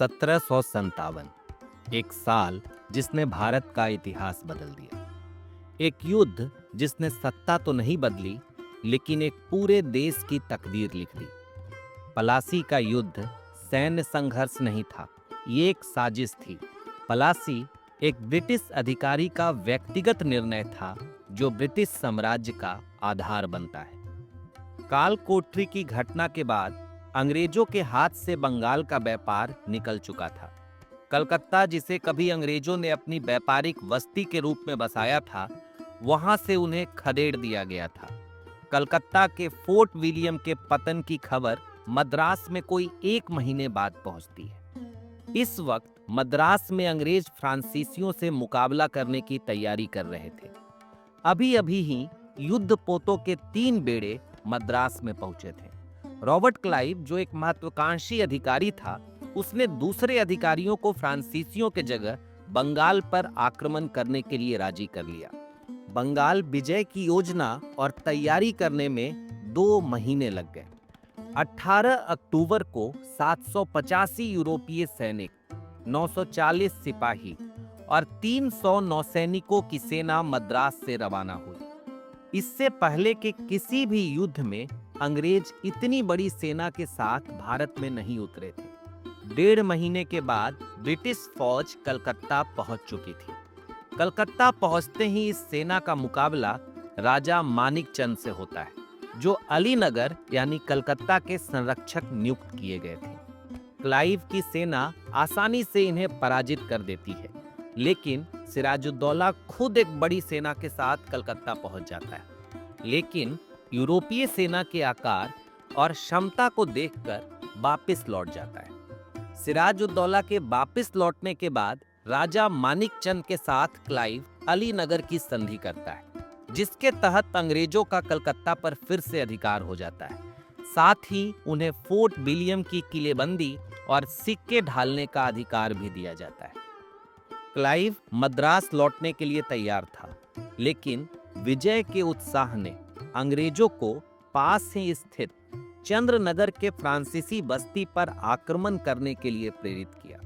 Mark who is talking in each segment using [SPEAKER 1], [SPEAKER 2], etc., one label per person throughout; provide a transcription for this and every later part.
[SPEAKER 1] 1757 एक साल जिसने भारत का इतिहास बदल दिया। एक युद्ध जिसने सत्ता तो नहीं बदली, लेकिन एक पूरे देश की तकदीर लिख दी। पलासी का युद्ध सैन्य संघर्ष नहीं था, ये एक साजिश थी। पलासी एक ब्रिटिश अधिकारी का व्यक्तिगत निर्णय था, जो ब्रिटिश साम्राज्य का आधार बनता है। कालकोठरी की घटना के बाद अंग्रेजों के हाथ से बंगाल का व्यापार निकल चुका था। कलकत्ता, जिसे कभी अंग्रेजों ने अपनी व्यापारिक बस्ती के रूप में बसाया था, वहां से उन्हें खदेड़ दिया गया था। कलकत्ता के फोर्ट विलियम के पतन की खबर मद्रास में कोई 1 महीने बाद पहुंचती है। इस वक्त मद्रास में अंग्रेज फ्रांसीसियों से मुकाबला करने की तैयारी कर रहे थे। अभी अभी ही युद्ध पोतों के 3 बेड़े मद्रास में पहुंचे थे। रॉबर्ट क्लाइव, जो एक महत्वाकांक्षी अधिकारी था, उसने दूसरे अधिकारियों को फ्रांसीसियों के जगह बंगाल पर आक्रमण करने के लिए राजी कर लिया। बंगाल विजय की योजना और तैयारी करने में 2 महीने लग गए। 18 अक्टूबर को 785 यूरोपीय सैनिक, 940 सिपाही और 300 नौसैनिकों की सेना मद्रास से रवाना हुई। इससे पहले के किसी भी युद्ध में अंग्रेज इतनी बड़ी सेना के साथ भारत में नहीं उतरे थे। 1.5 महीने के बाद ब्रिटिश फौज कलकत्ता पहुंच चुकी थी। कलकत्ता पहुंचते ही इस सेना का मुकाबला राजा मानिक चंद से होता है, जो अलीनगर यानी कलकत्ता के संरक्षक नियुक्त किए गए थे। क्लाइव की सेना आसानी से इन्हें पराजित कर देती है, लेकिन सिराजुद्दौला खुद एक बड़ी सेना के साथ कलकत्ता पहुंच जाता है। लेकिन यूरोपीय सेना के आकार और क्षमता को देखकर वापस लौट जाता है। सिराजुद्दौला के वापस लौटने के बाद राजा मानिक चंद के साथ क्लाइव अलीनगर की संधि करता है, जिसके तहत अंग्रेजों का कलकत्ता पर फिर से अधिकार हो जाता है। साथ ही उन्हें फोर्ट विलियम की किलेबंदी और सिक्के ढालने का अधिकार भी दिया जाता है। क्लाइव मद्रास लौटने के लिए तैयार था, लेकिन विजय के उत्साह ने अंग्रेजों को पास ही स्थित चंद्रनगर के फ्रांसीसी बस्ती पर आक्रमण करने के लिए प्रेरित किया।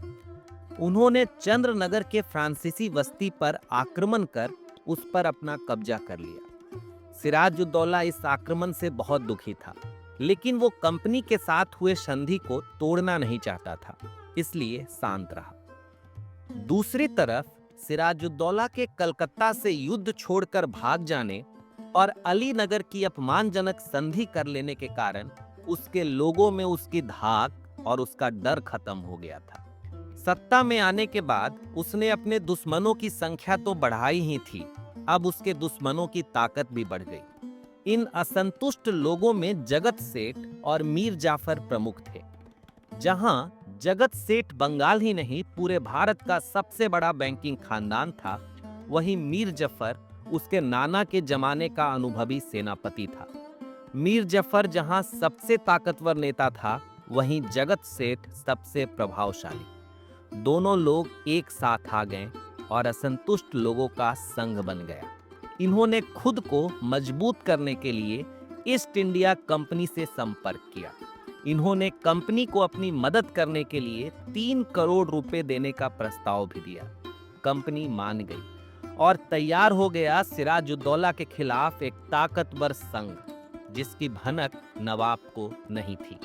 [SPEAKER 1] उन्होंने चंद्रनगर के फ्रांसीसी बस्ती पर आक्रमण कर उस पर अपना कब्जा कर लिया। सिराजुद्दौला इस आक्रमण से बहुत दुखी था, लेकिन वो कंपनी के साथ हुए संधि को तोड़ना नहीं चाहता था, इसलिए शांत रहा। दूसरी तरफ सिराजुद्दौला के कलकत्ता से युद्ध छोड़कर भाग जाने और अलीनगर की अपमानजनक संधि कर लेने के कारण उसके लोगों में उसकी धाक और उसका डर खत्म हो गया था। सत्ता में आने के बाद उसने अपने दुश्मनों की संख्या तो बढ़ाई ही थी, अब उसके दुश्मनों की ताकत भी बढ़ गई। इन असंतुष्ट लोगों में जगत सेठ और मीर जाफर प्रमुख थे। जहां जगत सेठ बंगाल ही नहीं, पूरे भारत का सबसे बड़ा बैंकिंग खानदान था, वहीं मीर जफर उसके नाना के जमाने का अनुभवी सेनापति था। मीर जफर जहां सबसे ताकतवर नेता था, वहीं जगत सेठ सबसे प्रभावशाली। दोनों लोग एक साथ आ गए और असंतुष्ट लोगों का संघ बन गया। इन्होंने खुद को मजबूत करने के लिए ईस्ट इंडिया कंपनी से संपर्क किया। इन्होंने कंपनी को अपनी मदद करने के लिए 3 करोड़ रुपए देने का प्रस्ताव भी दिया। कंपनी मान गई और तैयार हो गया सिराजुद्दौला के खिलाफ एक ताकतवर संघ, जिसकी भनक नवाब को नहीं थी।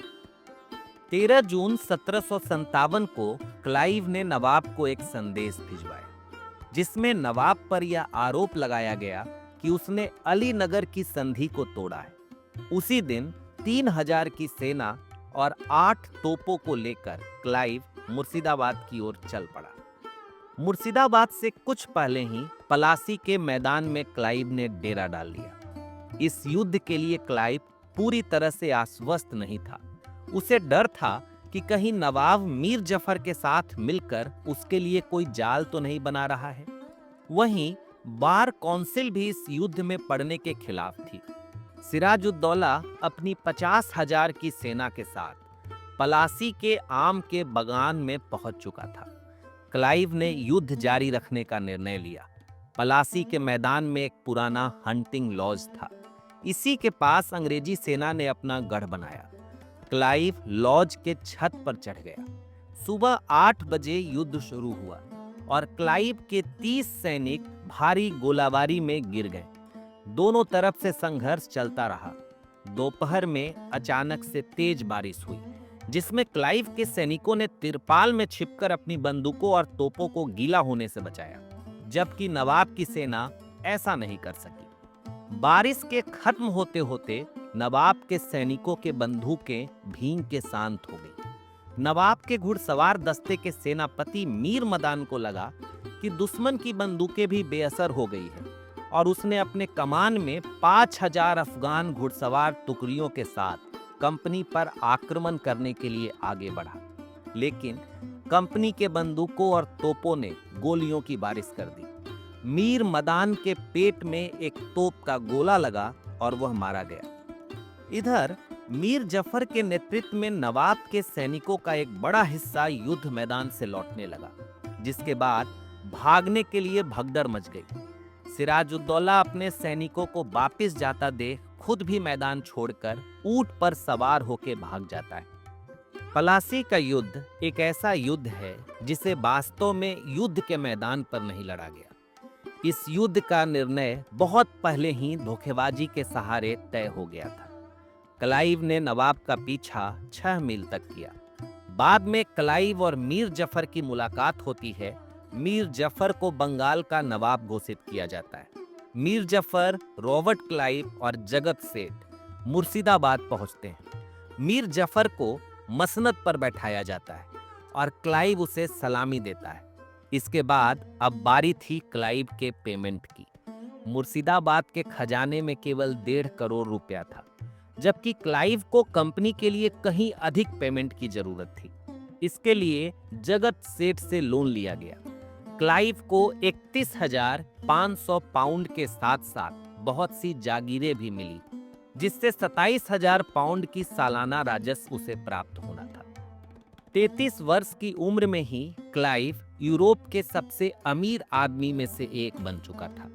[SPEAKER 1] 13 जून 1757 को क्लाइव ने नवाब को एक संदेश भिजवाया, जिसमें नवाब पर यह आरोप लगाया गया कि उसने अलीनगर की संधि को तोड़ा है। उसी दिन 3000 की सेना और 8 तोपों को लेकर क्लाइव मुर्शिदाबाद की ओर चल पड़ा। मुर्शिदाबाद से कुछ पहले ही पलासी के मैदान में क्लाइव ने डेरा डाल लिया। इस युद्ध के लिए क्लाइव पूरी तरह से आश्वस्त नहीं था। उसे डर था कि कहीं नवाब मीर जफर के साथ मिलकर उसके लिए कोई जाल तो नहीं बना रहा है। वहीं बार कौंसिल भी इस युद्ध में पड़ने के खिलाफ थी। सिराजुद्दौला अपनी 50,000 की सेना के साथ पलासी के आम के बगान में पहुंच चुका था। क्लाइव ने युद्ध जारी रखने का निर्णय लिया। पलासी के मैदान में एक पुराना हंटिंग लॉज था। इसी के पास अंग्रेजी सेना ने अपना गढ़ बनाया। क्लाइव लॉज के छत पर चढ़ गया। सुबह 8 बजे युद्ध शुरू हुआ और क्लाइव के 30 सैनिक भारी गोलाबारी में गिर गए। दोनों तरफ से संघर्ष चलता रहा। दोपहर में अचानक से तेज बारिश हुई, जिसमें क्लाइव के सैनिकों ने तिरपाल में छिपकर अपनी बंदूकों और तोपों को गीला होने से बचाया, जबकि नवाब की सेना ऐसा नहीं कर सकी। बारिश के खत्म होते होते नवाब के सैनिकों के बंदूकें भीग के शांत हो गई। नवाब के घुड़सवार दस्ते के सेनापति मीर मदान को लगा कि दुश्मन की बंदूकें भी बेअसर हो गई है और उसने अपने कमान में 5000 अफगान घुड़सवार टुकड़ियों के साथ कंपनी पर आक्रमण करने के लिए आगे बढ़ा। लेकिन कंपनी के बंदूकों और तोपों ने गोलियों की बारिश कर दी। मीर मदान के पेट में एक तोप का गोला लगा और वह मारा गया। इधर मीर जफर के नेतृत्व में नवाब के सैनिकों का एक बड़ा हिस्सा युद्ध मैदान से लौटने लगा, जिसके बाद भागने के लिए भगदड़ मच गई। सिराजुद्दौला अपने सैनिकों को वापस जाता देख खुद भी मैदान छोड़कर ऊंट पर सवार होकर भाग जाता है। पलासी का युद्ध एक ऐसा युद्ध है जिसे वास्तव में युद्ध के मैदान पर नहीं लड़ा गया। इस युद्ध का निर्णय बहुत पहले ही धोखेबाजी के सहारे तय हो गया था। क्लाइव ने नवाब का पीछा 6 मील तक किया। बाद में क्लाइव और मीर जफर की मुलाकात होती है। मीर जफर को बंगाल का नवाब घोषित किया जाता है। मीर जफर, रॉबर्ट क्लाइव और जगत सेठ मुर्शिदाबाद पहुंचते हैं। मीर जफर को मसनद पर बैठाया जाता है और क्लाइव उसे सलामी देता है। इसके बाद अब बारी थी क्लाइव के पेमेंट की। मुर्शिदाबाद के खजाने में केवल 1.5 करोड़ रुपया था, जबकि क्लाइव को कंपनी के लिए कहीं अधिक पेमेंट की जरूरत थी। इसके लिए जगत सेठ से लोन लिया गया। क्लाइव को 31,500 पाउंड के साथ साथ बहुत सी जागीरें भी मिली, जिससे 27,000 पाउंड की सालाना राजस्व उसे प्राप्त होना था। 33 वर्ष की उम्र में ही क्लाइव यूरोप के सबसे अमीर आदमी में से एक बन चुका था।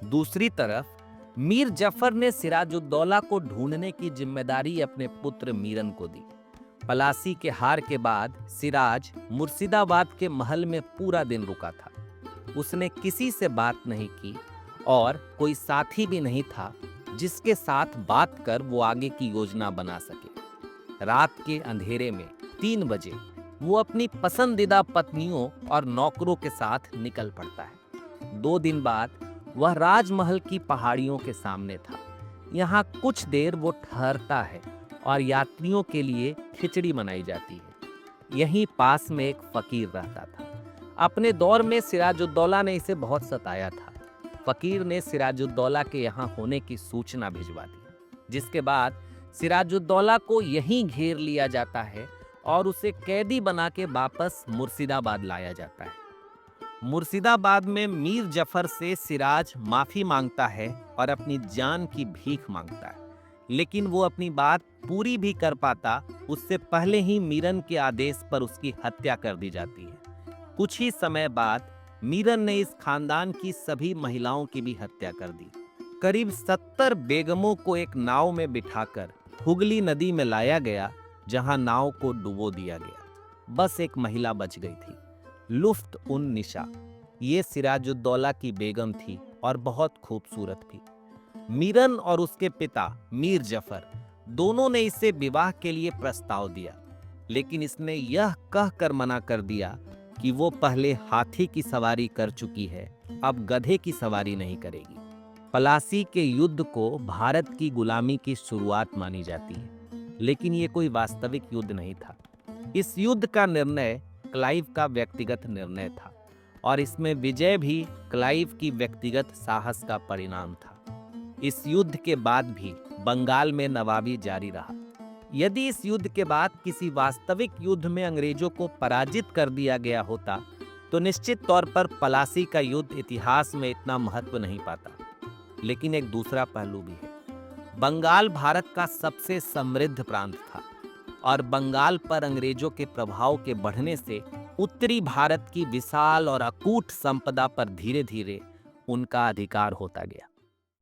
[SPEAKER 1] दूसरी तरफ मीर जफर ने सिराजुद्दौला को ढूंढने की जिम्मेदारी अपने पुत्र मीरन को दी। पलासी के हार के बाद सिराज मुर्शिदाबाद के महल में पूरा दिन रुका था। उसने किसी से बात नहीं की और कोई साथी भी नहीं था जिसके साथ बात कर वो आगे की योजना बना सके। रात के अंधेरे में 3 बजे वो अपनी पसंदीदा पत्नियों और नौकरों के साथ निकल पड़ता है। 2 दिन बाद वह राजमहल की पहाड़ियों के सामने था। यहाँ कुछ देर वो ठहरता है और यात्रियों के लिए खिचड़ी बनाई जाती है। यहीं पास में एक फकीर रहता था। अपने दौर में सिराजुद्दौला ने इसे बहुत सताया था। फकीर ने सिराजुद्दौला के यहाँ होने की सूचना भिजवा दी, जिसके बाद सिराजुद्दौला को यहीं घेर लिया जाता है और उसे कैदी बना के वापस मुर्शिदाबाद लाया जाता है। मुर्शिदाबाद में मीर जफर से सिराज माफी मांगता है और अपनी जान की भीख मांगता है, लेकिन वो अपनी बात पूरी भी कर पाता उससे पहले ही मीरन के आदेश पर उसकी हत्या कर दी जाती है। कुछ ही समय बाद मीरन ने इस खानदान की सभी महिलाओं की भी हत्या कर दी। करीब 70 बेगमों को एक नाव में बिठाकर हुगली नदी में लाया गया, जहां नाव को डुबो दिया गया। बस एक महिला बच गई थी, लुफ्त उन निशा। ये सिराजुद्दौला की बेगम थी और बहुत खूबसूरत थी। मीरन और उसके पिता मीर जफर दोनों ने इसे विवाह के लिए प्रस्ताव दिया, लेकिन इसने यह कहकर मना कर दिया कि वो पहले हाथी की सवारी कर चुकी है, अब गधे की सवारी नहीं करेगी। पलासी के युद्ध को भारत की गुलामी की शुरुआत मानी जाती है, लेकिन ये कोई वास्तविक युद्ध नहीं था। इस युद्ध का निर्णय क्लाइव का व्यक्तिगत निर्णय था और इसमें विजय भी क्लाइव की व्यक्तिगत साहस का परिणाम था। इस युद्ध के बाद भी बंगाल में नवाबी जारी रहा। यदि इस युद्ध के बाद किसी वास्तविक युद्ध में अंग्रेजों को पराजित कर दिया गया होता तो निश्चित तौर पर पलासी का युद्ध इतिहास में इतना महत्व नहीं पाता। लेकिन एक दूसरा पहलू भी है। बंगाल भारत का सबसे समृद्ध प्रांत था और बंगाल पर अंग्रेजों के प्रभाव के बढ़ने से उत्तरी भारत की विशाल और अकूट संपदा पर धीरे धीरे उनका अधिकार होता गया।